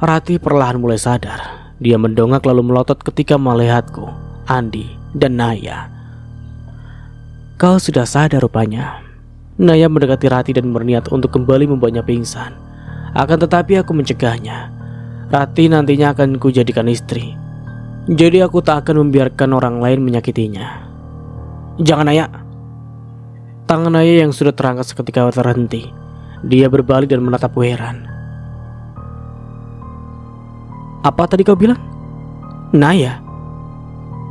Rati perlahan mulai sadar. Dia mendongak lalu melotot ketika melihatku, Andi, dan Naya. Kau sudah sadar rupanya. Naya mendekati Rati dan berniat untuk kembali membuatnya pingsan. Akan tetapi aku mencegahnya. Rati nantinya akan kujadikan istri, jadi aku tak akan membiarkan orang lain menyakitinya. Jangan, Naya. Tangan Naya yang sudah terangkat seketika terhenti. Dia berbalik dan menatapku heran. Apa tadi kau bilang? Naya?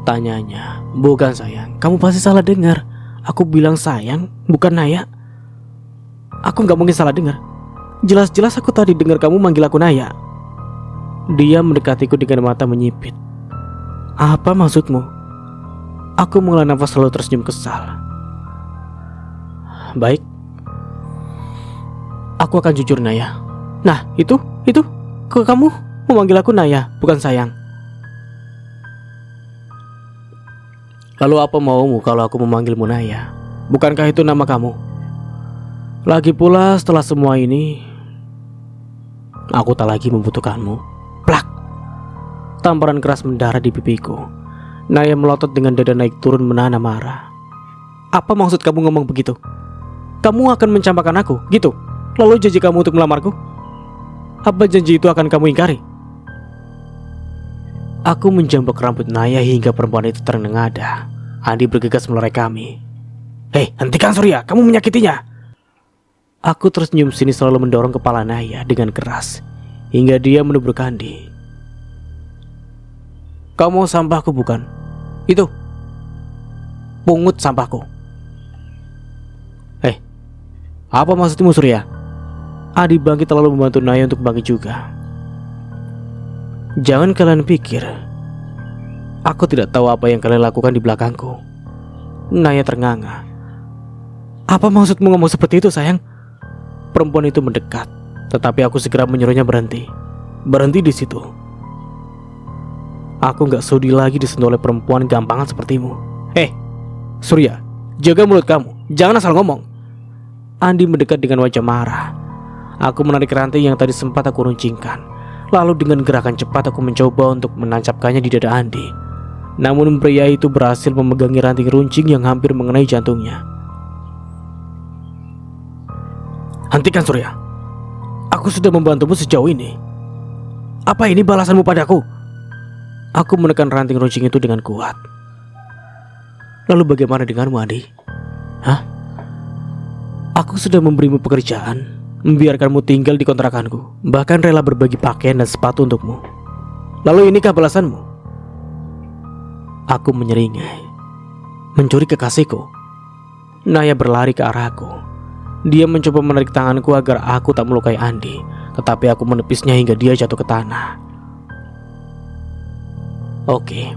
Tanyanya. Bukan sayang, kamu pasti salah dengar. Aku bilang sayang, bukan Naya. Aku gak mungkin salah dengar. Jelas-jelas aku tadi dengar kamu manggil aku Naya. Dia mendekatiku dengan mata menyipit. Apa maksudmu? Aku menghela nafas lalu tersenyum kesal. Baik, aku akan jujur, Naya. Nah, itu kok kamu memanggil aku Naya, bukan sayang? Lalu apa maumu kalau aku memanggilmu Naya? Bukankah itu nama kamu? Lagi pula setelah semua ini, aku tak lagi membutuhkanmu. Plak! Tamparan keras mendarah di pipiku. Naya melotot dengan dada naik turun menahan amarah. Apa maksud kamu ngomong begitu? Kamu akan mencampakkan aku, gitu? Lalu janji kamu untuk melamarku? Apa janji itu akan kamu ingkari? Aku menjambak rambut Naya hingga perempuan itu ternengada. Andi bergegas melerai kami. Hei, hentikan Surya, kamu menyakitinya. Aku tersenyum sini selalu mendorong kepala Naya dengan keras hingga dia menubruk Andi. Kau mau sampahku bukan? Itu, pungut sampahku. Apa maksudmu Surya? Adi bangkit lalu membantu Naya untuk bangkit juga. Jangan kalian pikir aku tidak tahu apa yang kalian lakukan di belakangku. Naya ternganga. Apa maksudmu ngomong seperti itu sayang? Perempuan itu mendekat, tetapi aku segera menyuruhnya berhenti. Berhenti di situ. Aku gak sudi lagi disentuh oleh perempuan gampangan sepertimu. Surya, jaga mulut kamu, jangan asal ngomong. Andi mendekat dengan wajah marah. Aku menarik rantai yang tadi sempat aku runcingkan. Lalu dengan gerakan cepat aku mencoba untuk menancapkannya di dada Andi. Namun pria itu berhasil memegangi ranting runcing yang hampir mengenai jantungnya. Hentikan Surya. Aku sudah membantumu sejauh ini. Apa ini balasanmu padaku? Aku menekan ranting runcing itu dengan kuat. Lalu bagaimana denganmu Andi? Aku sudah memberimu pekerjaan, membiarkanmu tinggal di kontrakanku, bahkan rela berbagi pakaian dan sepatu untukmu. Lalu inikah balasanmu? Aku menyeringai. Mencuri kekasihku? Naya berlari ke arahku. Dia mencoba menarik tanganku agar aku tak melukai Andi, tetapi aku menepisnya hingga dia jatuh ke tanah. Oke,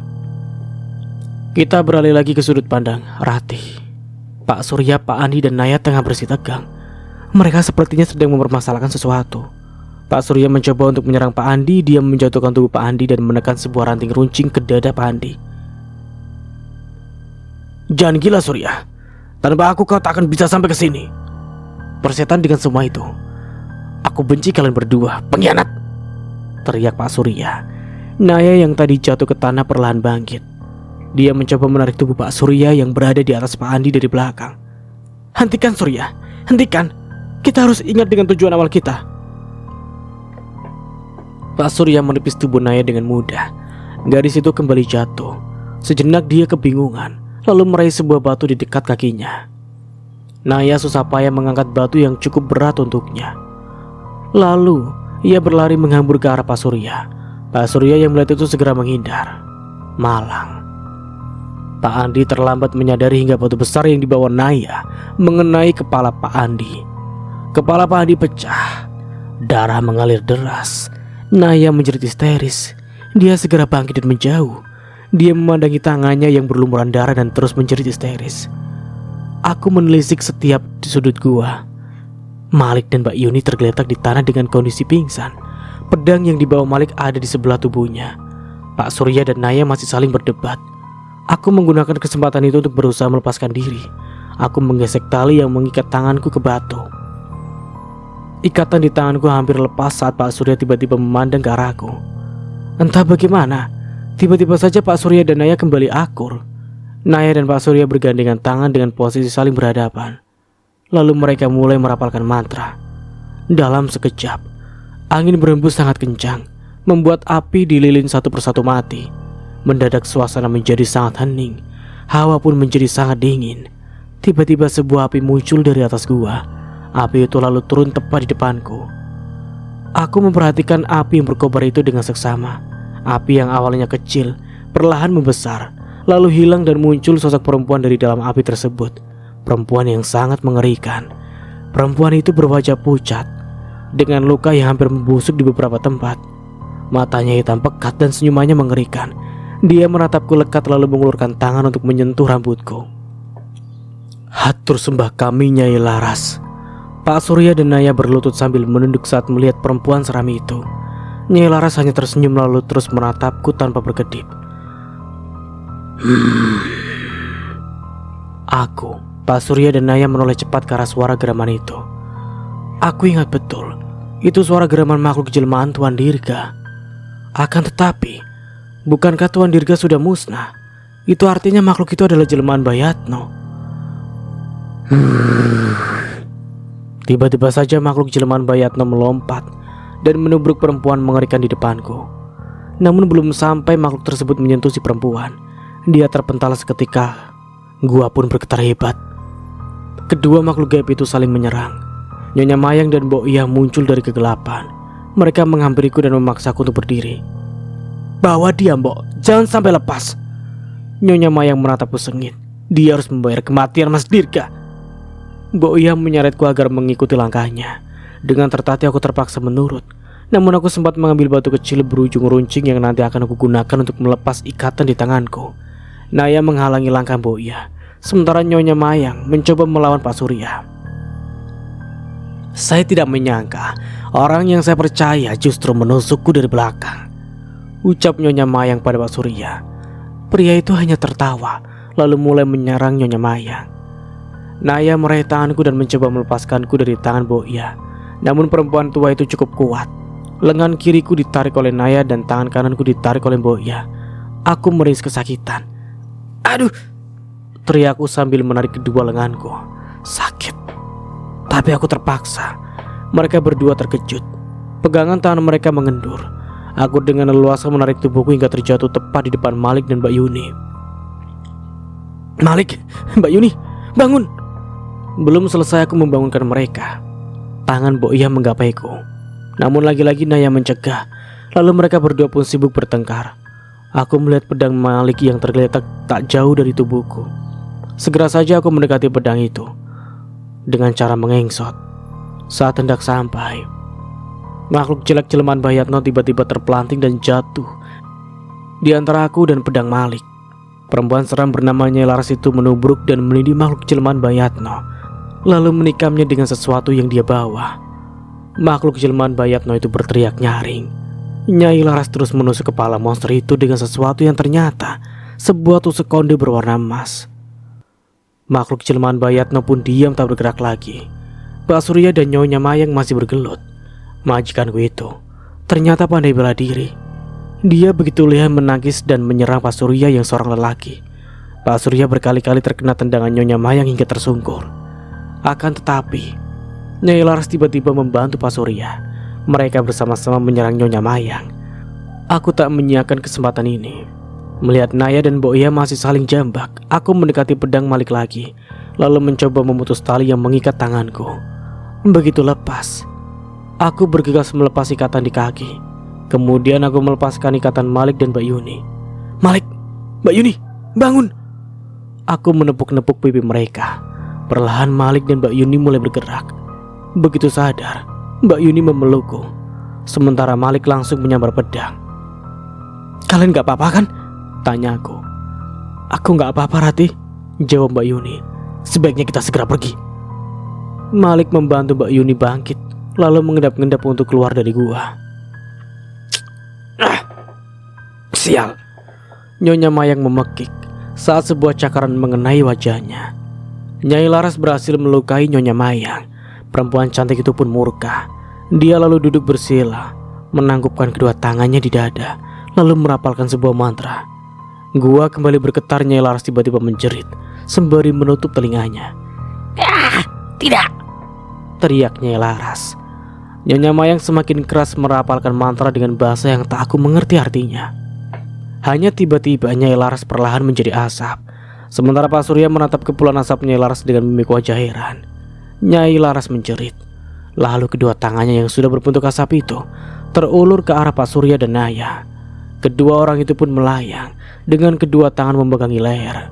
kita beralih lagi ke sudut pandang Ratih. Pak Surya, Pak Andi, dan Naya tengah bersih tegang. Mereka sepertinya sedang mempermasalahkan sesuatu. Pak Surya mencoba untuk menyerang Pak Andi. Dia menjatuhkan tubuh Pak Andi dan menekan sebuah ranting runcing ke dada Pak Andi. Jangan gila Surya. Tanpa aku kau tak akan bisa sampai ke sini. Persetan dengan semua itu. Aku benci kalian berdua, pengkhianat, teriak Pak Surya. Naya yang tadi jatuh ke tanah perlahan bangkit. Dia mencoba menarik tubuh Pak Surya yang berada di atas Pak Andi dari belakang. Hentikan Surya, hentikan. Kita harus ingat dengan tujuan awal kita. Pak Surya menepis tubuh Naya dengan mudah. Gadis itu kembali jatuh. Sejenak dia kebingungan, lalu meraih sebuah batu di dekat kakinya. Naya susah payah mengangkat batu yang cukup berat untuknya. Lalu ia berlari menghambur ke arah Pak Surya. Pak Surya yang melihat itu segera menghindar. Malang. Pak Andi terlambat menyadari hingga batu besar yang dibawa Naya mengenai kepala Pak Andi. Kepala Pak Andi pecah. Darah mengalir deras. Naya menjerit histeris. Dia segera bangkit dan menjauh. Dia memandangi tangannya yang berlumuran darah dan terus menjerit histeris. Aku menelisik setiap di sudut gua. Malik dan Mbak Yuni tergeletak di tanah dengan kondisi pingsan. Pedang yang dibawa Malik ada di sebelah tubuhnya. Pak Surya dan Naya masih saling berdebat. Aku menggunakan kesempatan itu untuk berusaha melepaskan diri. Aku menggesek tali yang mengikat tanganku ke batu. Ikatan di tanganku hampir lepas saat Pak Surya tiba-tiba memandang ke arahku. Entah bagaimana, tiba-tiba saja Pak Surya dan Naya kembali akur. Naya dan Pak Surya bergandengan tangan dengan posisi saling berhadapan. Lalu mereka mulai merapalkan mantra. Dalam sekejap, angin berhembus sangat kencang, membuat api di lilin satu persatu mati. Mendadak suasana menjadi sangat hening. Hawa pun menjadi sangat dingin. Tiba-tiba sebuah api muncul dari atas gua. Api itu lalu turun tepat di depanku. Aku memperhatikan api yang berkobar itu dengan seksama. Api yang awalnya kecil perlahan membesar, lalu hilang dan muncul sosok perempuan dari dalam api tersebut. Perempuan yang sangat mengerikan. Perempuan itu berwajah pucat, dengan luka yang hampir membusuk di beberapa tempat. Matanya hitam pekat dan senyumannya mengerikan. Dia menatapku lekat lalu mengulurkan tangan untuk menyentuh rambutku. Hatur sembah kami Nyai Laras. Pak Surya dan Naya berlutut sambil menunduk saat melihat perempuan seram itu. Nyai Laras hanya tersenyum lalu terus menatapku tanpa berkedip. Aku, Pak Surya dan Naya menoleh cepat ke arah suara geraman itu. Aku ingat betul, itu suara geraman makhluk jelmaan Tuan Dirga. Akan tetapi, bukankah Tuan Dirga sudah musnah? Itu artinya makhluk itu adalah jelmaan Bayatno. Tiba-tiba saja makhluk jelmaan Bayatno melompat dan menubruk perempuan mengerikan di depanku. Namun belum sampai makhluk tersebut menyentuh si perempuan, dia terpental seketika. Gua pun bergetar hebat. Kedua makhluk gaib itu saling menyerang. Nyonya Mayang dan Mbok Iyah muncul dari kegelapan. Mereka menghampiriku dan memaksaku untuk berdiri. Bawa dia, Mbok, jangan sampai lepas. Nyonya Mayang menatapku sengit. Dia harus membayar kematian Mas Dirga. Mbok Iya menyeretku agar mengikuti langkahnya. Dengan tertatih aku terpaksa menurut. Namun aku sempat mengambil batu kecil berujung runcing yang nanti akan aku gunakan untuk melepas ikatan di tanganku. Naya menghalangi langkah Mbok Iya, sementara Nyonya Mayang mencoba melawan Pak Surya. Saya tidak menyangka orang yang saya percaya justru menusukku dari belakang, ucap Nyonya Mayang pada Pak Surya. Pria itu hanya tertawa, lalu mulai menyerang Nyonya Mayang. Naya meraih tanganku dan mencoba melepaskanku dari tangan Mbok Iya. Namun perempuan tua itu cukup kuat. Lengan kiriku ditarik oleh Naya dan tangan kananku ditarik oleh Mbok Iya. Aku meringis kesakitan. Aduh, teriakku sambil menarik kedua lenganku. Sakit. Tapi aku terpaksa. Mereka berdua terkejut. Pegangan tangan mereka mengendur. Aku dengan leluasa menarik tubuhku hingga terjatuh tepat di depan Malik dan Mbak Yuni. Malik, Mbak Yuni, bangun. Belum selesai aku membangunkan mereka, tangan Mbok Iya menggapaiku. Namun lagi-lagi Naya mencegah. Lalu mereka berdua pun sibuk bertengkar. Aku melihat pedang Malik yang tergeletak tak jauh dari tubuhku. Segera saja aku mendekati pedang itu dengan cara mengengsot. Saat hendak sampai, makhluk jelek jelmaan Bayatno tiba-tiba terpelanting dan jatuh di antara aku dan pedang Malik. Perempuan seram bernama Nyai Laras itu menubruk dan menindih makhluk jelmaan Bayatno, lalu menikamnya dengan sesuatu yang dia bawa. Makhluk jelmaan Bayatno itu berteriak nyaring. Nyai Laras terus menusuk kepala monster itu dengan sesuatu yang ternyata sebuah tusuk konde berwarna emas. Makhluk jelmaan Bayatno pun diam tak bergerak lagi. Pak Surya dan Nyonya Mayang masih bergelut. Majikanku itu ternyata pandai bela diri. Dia begitu lihai menangkis dan menyerang Pak Surya yang seorang lelaki. Pak Surya berkali-kali terkena tendangan Nyonya Mayang hingga tersungkur. Akan tetapi Nyai Laras tiba-tiba membantu Pak Surya. Mereka bersama-sama menyerang Nyonya Mayang. Aku tak menyiapkan kesempatan ini. Melihat Naya dan Mbok Iya masih saling jambak, aku mendekati pedang Malik lagi, lalu mencoba memutus tali yang mengikat tanganku. Begitu lepas, aku bergegas melepas ikatan di kaki. Kemudian aku melepaskan ikatan Malik dan Mbak Yuni. Malik, Mbak Yuni, bangun! Aku menepuk-nepuk pipi mereka. Perlahan Malik dan Mbak Yuni mulai bergerak. Begitu sadar, Mbak Yuni memelukku, sementara Malik langsung menyambar pedang. Kalian gak apa-apa kan? Tanya aku. Aku gak apa-apa, Rati, jawab Mbak Yuni. Sebaiknya kita segera pergi. Malik membantu Mbak Yuni bangkit, lalu mengendap-endap untuk keluar dari gua. Sial, Nyonya Mayang memekik saat sebuah cakaran mengenai wajahnya. Nyai Laras berhasil melukai Nyonya Mayang. Perempuan cantik itu pun murka. Dia lalu duduk bersila, menangkupkan kedua tangannya di dada, lalu merapalkan sebuah mantra. Gua kembali bergetar. Nyai Laras tiba-tiba menjerit sembari menutup telinganya. Tidak, teriak Nyai Laras. Nyonya Mayang semakin keras merapalkan mantra dengan bahasa yang tak aku mengerti artinya. Hanya tiba-tiba Nyai Laras perlahan menjadi asap. Sementara Pak Surya menatap kepulan asap Nyai Laras dengan mimik wajah heran. Nyai Laras menjerit. Lalu kedua tangannya yang sudah berbentuk asap itu terulur ke arah Pak Surya dan Naya. Kedua orang itu pun melayang dengan kedua tangan memegangi leher.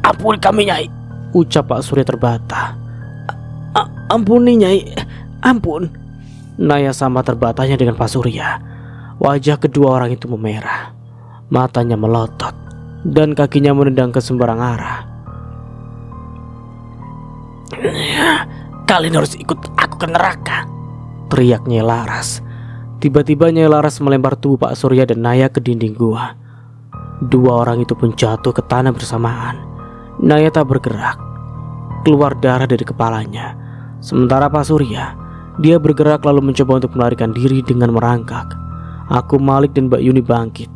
Ampun kami, Nyai, ucap Pak Surya terbata. Ampuni, Nyai, ampun. Naya sama terbatanya dengan Pak Surya. Wajah kedua orang itu memerah, matanya melotot, dan kakinya menendang ke sembarang arah. Kalian harus ikut aku ke neraka, teriak Nyai Laras. Tiba-tiba Nyai Laras melempar tubuh Pak Surya dan Naya ke dinding gua. Dua orang itu pun jatuh ke tanah bersamaan. Naya tak bergerak, keluar darah dari kepalanya. Sementara Pak Surya, dia bergerak lalu mencoba untuk melarikan diri dengan merangkak. Aku, Malik dan Mbak Yuni bangkit.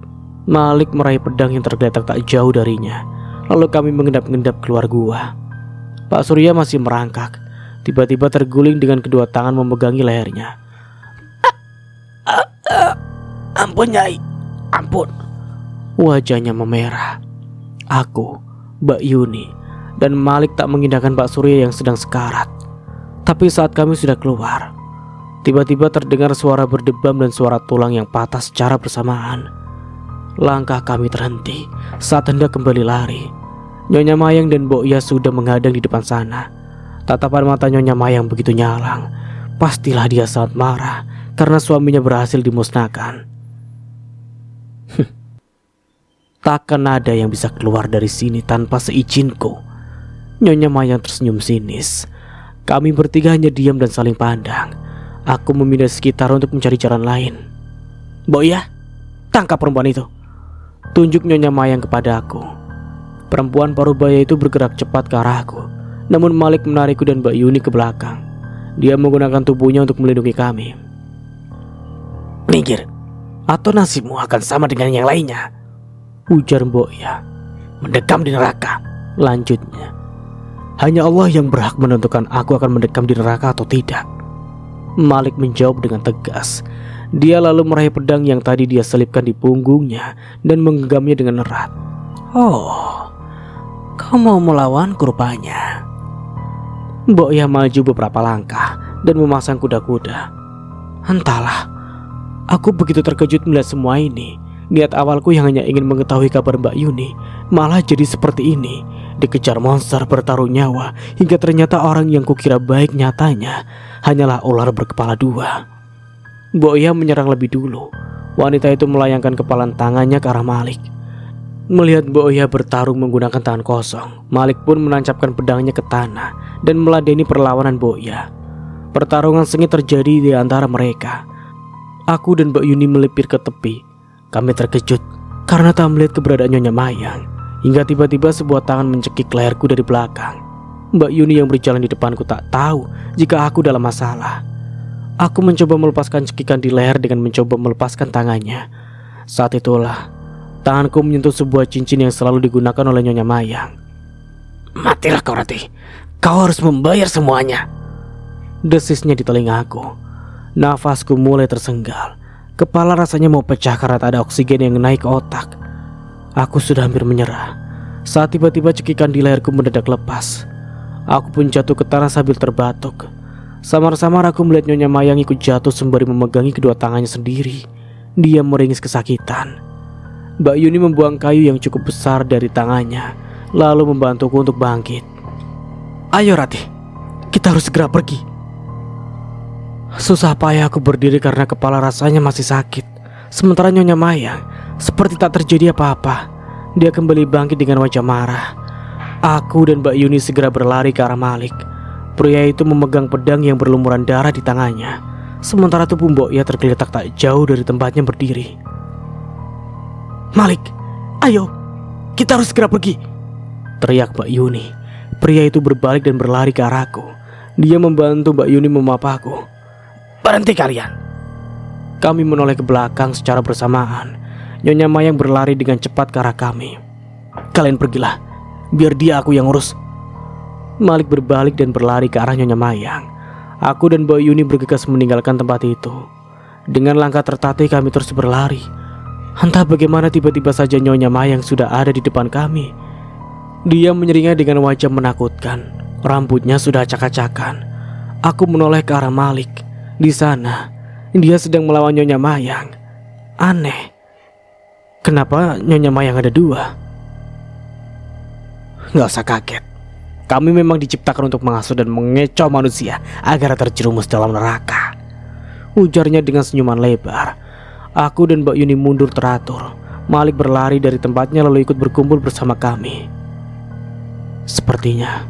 Malik meraih pedang yang tergeletak tak jauh darinya. Lalu kami mengendap-endap keluar gua. Pak Surya masih merangkak, tiba-tiba terguling dengan kedua tangan memegangi lehernya. Ampun, Nyai, ampun. Wajahnya memerah. Aku, Mbak Yuni, dan Malik tak mengindahkan Pak Surya yang sedang sekarat. Tapi saat kami sudah keluar, Tiba-tiba terdengar suara berdebam dan suara tulang yang patah secara bersamaan. Langkah kami terhenti saat hendak kembali lari. Nyonya Mayang dan Mbok Ya sudah menghadang di depan sana. Tatapan mata Nyonya Mayang begitu nyalang. Pastilah dia sangat marah karena suaminya berhasil dimusnahkan. Takkan ada yang bisa keluar dari sini tanpa seizinku. Nyonya Mayang tersenyum sinis. Kami bertiga hanya diam dan saling pandang. Aku memindah sekitar untuk mencari jalan lain. Mbok Ya, tangkap perempuan itu, tunjuk Nyonya Mayang kepada aku. Perempuan parubaya itu bergerak cepat ke arahku. Namun Malik menarikku dan Mbak Yuni ke belakang. Dia menggunakan tubuhnya untuk melindungi kami. Minggir, atau nasibmu akan sama dengan yang lainnya, ujar Mbok Ya. Mendekam di neraka, lanjutnya. Hanya Allah yang berhak menentukan aku akan mendekam di neraka atau tidak, Malik menjawab dengan tegas. Dia lalu meraih pedang yang tadi dia selipkan di punggungnya dan menggenggamnya dengan erat. Oh, kau mau melawanku rupanya. Mbok Ya maju beberapa langkah dan memasang kuda-kuda. Entahlah, aku begitu terkejut melihat semua ini. Niat awalku yang hanya ingin mengetahui kabar Mbak Yuni malah jadi seperti ini. Dikejar monster bertaruh nyawa, hingga ternyata orang yang kukira baik nyatanya hanyalah ular berkepala dua. Mbok Ya menyerang lebih dulu. Wanita itu melayangkan kepalan tangannya ke arah Malik. Melihat Mbok Ya bertarung menggunakan tangan kosong, Malik pun menancapkan pedangnya ke tanah dan meladeni perlawanan Mbok Ya. Pertarungan sengit terjadi di antara mereka. Aku dan Mbak Yuni melipir ke tepi. Kami terkejut karena tak melihat keberadaan Nyonya Mayang, hingga tiba-tiba sebuah tangan mencekik leherku dari belakang. Mbak Yuni yang berjalan di depanku tak tahu jika aku dalam masalah. Aku mencoba melepaskan cekikan di leher dengan mencoba melepaskan tangannya. Saat itulah tanganku menyentuh sebuah cincin yang selalu digunakan oleh Nyonya Mayang. Matilah kau Ratih, kau harus membayar semuanya, desisnya di telingaku. Nafasku mulai tersenggal. Kepala rasanya mau pecah karena tak ada oksigen yang naik ke otak. Aku sudah hampir menyerah saat tiba-tiba cekikan di leherku mendadak lepas. Aku pun jatuh ke tanah sambil terbatuk. Samar-samar aku melihat Nyonya Mayang ikut jatuh sembari memegangi kedua tangannya sendiri. Dia meringis kesakitan. Mbak Yuni membuang kayu yang cukup besar dari tangannya, lalu membantuku untuk bangkit. Ayo Ratih, kita harus segera pergi. Susah payah aku berdiri karena kepala rasanya masih sakit. Sementara Nyonya Mayang seperti tak terjadi apa-apa. Dia kembali bangkit dengan wajah marah. Aku dan Mbak Yuni segera berlari ke arah Malik. Pria itu memegang pedang yang berlumuran darah di tangannya. Sementara tubuh Mbok Ya tergeletak tak jauh dari tempatnya berdiri. Malik, ayo, kita harus segera pergi, teriak Mbak Yuni. Pria itu berbalik dan berlari ke arahku. Dia membantu Mbak Yuni memapahku. Berhenti kalian. Kami menoleh ke belakang secara bersamaan. Nyonya Mayang berlari dengan cepat ke arah kami. Kalian pergilah, biar dia aku yang urus. Malik berbalik dan berlari ke arah Nyonya Mayang. Aku dan Mbak Yuni bergegas meninggalkan tempat itu. Dengan langkah tertatih kami terus berlari. Entah bagaimana tiba-tiba saja Nyonya Mayang sudah ada di depan kami. Dia menyeringai dengan wajah menakutkan. Rambutnya sudah acak-acakan. Aku menoleh ke arah Malik. Di sana, dia sedang melawan Nyonya Mayang. Aneh, kenapa Nyonya Mayang ada dua? Gak usah kaget. Kami memang diciptakan untuk mengasuh dan mengecoh manusia agar terjerumus dalam neraka, ujarnya dengan senyuman lebar. Aku dan Mbak Yuni mundur teratur. Malik berlari dari tempatnya lalu ikut berkumpul bersama kami. Sepertinya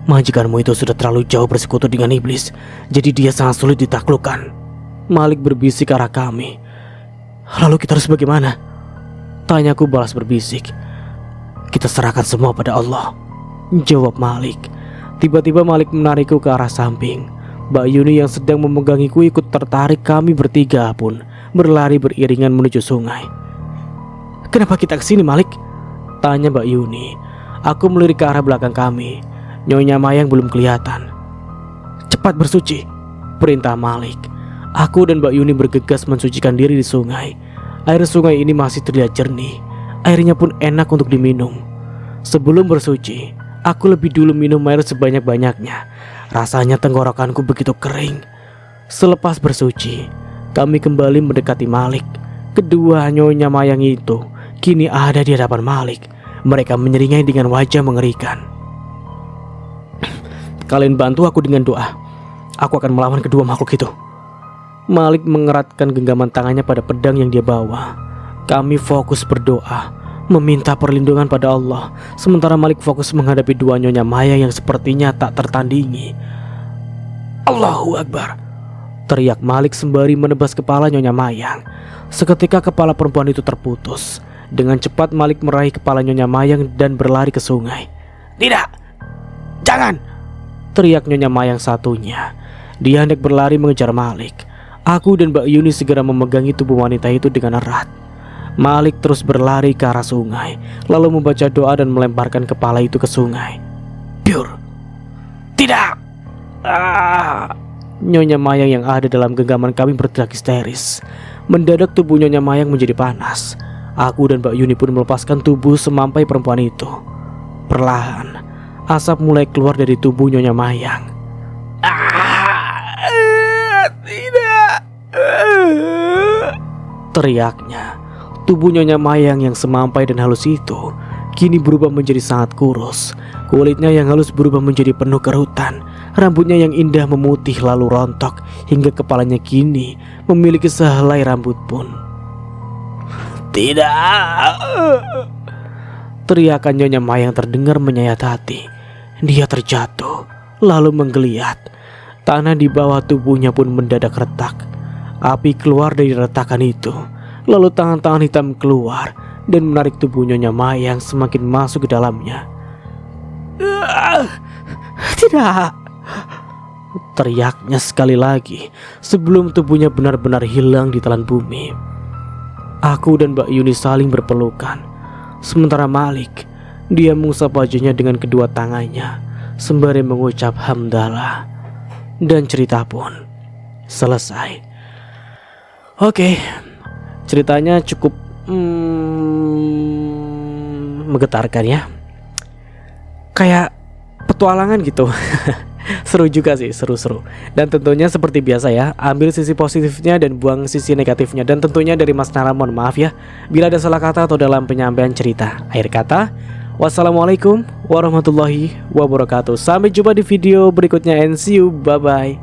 majikanmu itu sudah terlalu jauh bersekutu dengan iblis, jadi dia sangat sulit ditaklukkan. Malik berbisik ke arah kami. Lalu kita harus bagaimana? Tanyaku balas berbisik. Kita serahkan semua pada Allah, jawab Malik. Tiba-tiba Malik menarikku ke arah samping. Mbak Yuni yang sedang memegangiku ikut tertarik. Kami bertiga pun berlari beriringan menuju sungai. Kenapa kita kesini Malik? Tanya Mbak Yuni. Aku melirik ke arah belakang kami. Nyonya Mayang belum kelihatan. Cepat bersuci, perintah Malik. Aku dan Mbak Yuni bergegas mensucikan diri di sungai. Air sungai ini masih terlihat jernih. Airnya pun enak untuk diminum. Sebelum bersuci, aku lebih dulu minum air sebanyak-banyaknya. Rasanya tenggorokanku begitu kering. Selepas bersuci, kami kembali mendekati Malik. Kedua nyonya mayang itu kini ada di hadapan Malik. Mereka menyeringai dengan wajah mengerikan. Kalian bantu aku dengan doa. Aku akan melawan kedua makhluk itu. Malik mengeratkan genggaman tangannya pada pedang yang dia bawa. Kami fokus berdoa, meminta perlindungan pada Allah. Sementara Malik fokus menghadapi dua nyonya mayang yang sepertinya tak tertandingi. Allahu Akbar, teriak Malik sembari menebas kepala nyonya mayang. Seketika kepala perempuan itu terputus. Dengan cepat Malik meraih kepala nyonya mayang dan berlari ke sungai. Tidak, jangan, teriak nyonya mayang satunya. Dia hendak berlari mengejar Malik. Aku dan Mbak Yuni segera memegangi tubuh wanita itu dengan erat. Malik terus berlari ke arah sungai, lalu membaca doa dan melemparkan kepala itu ke sungai. Pure. Tidak. Nyonya mayang yang ada dalam genggaman kami berteriak histeris. Mendadak tubuh nyonya mayang menjadi panas. Aku dan Mbak Yuni pun melepaskan tubuh semampai perempuan itu. Perlahan, asap mulai keluar dari tubuh nyonya mayang. Tidak, teriaknya. Tubuh nyonya mayang yang semampai dan halus itu kini berubah menjadi sangat kurus. Kulitnya yang halus berubah menjadi penuh kerutan. Rambutnya yang indah memutih lalu rontok, hingga kepalanya kini memiliki sehelai rambut pun. Tidak, teriakan nyonya mayang terdengar menyayat hati. Dia terjatuh lalu menggeliat. Tanah di bawah tubuhnya pun mendadak retak. Api keluar dari retakan itu. Lalu tangan-tangan hitam keluar dan menarik tubuh nyonya mayang semakin masuk ke dalamnya. Tidak, teriaknya sekali lagi sebelum tubuhnya benar-benar hilang di telan bumi. Aku dan Mbak Yuni saling berpelukan. Sementara Malik, dia mengusap wajahnya dengan kedua tangannya sembari mengucap hamdalah. Dan cerita pun selesai. Oke, ceritanya cukup menggetarkan ya. Kayak petualangan gitu. Seru juga sih, seru-seru. Dan tentunya seperti biasa ya, ambil sisi positifnya dan buang sisi negatifnya. Dan tentunya dari Mas Nara mohon maaf ya bila ada salah kata atau dalam penyampaian cerita. Akhir kata, wassalamualaikum warahmatullahi wabarakatuh. Sampai jumpa di video berikutnya and see you, bye bye.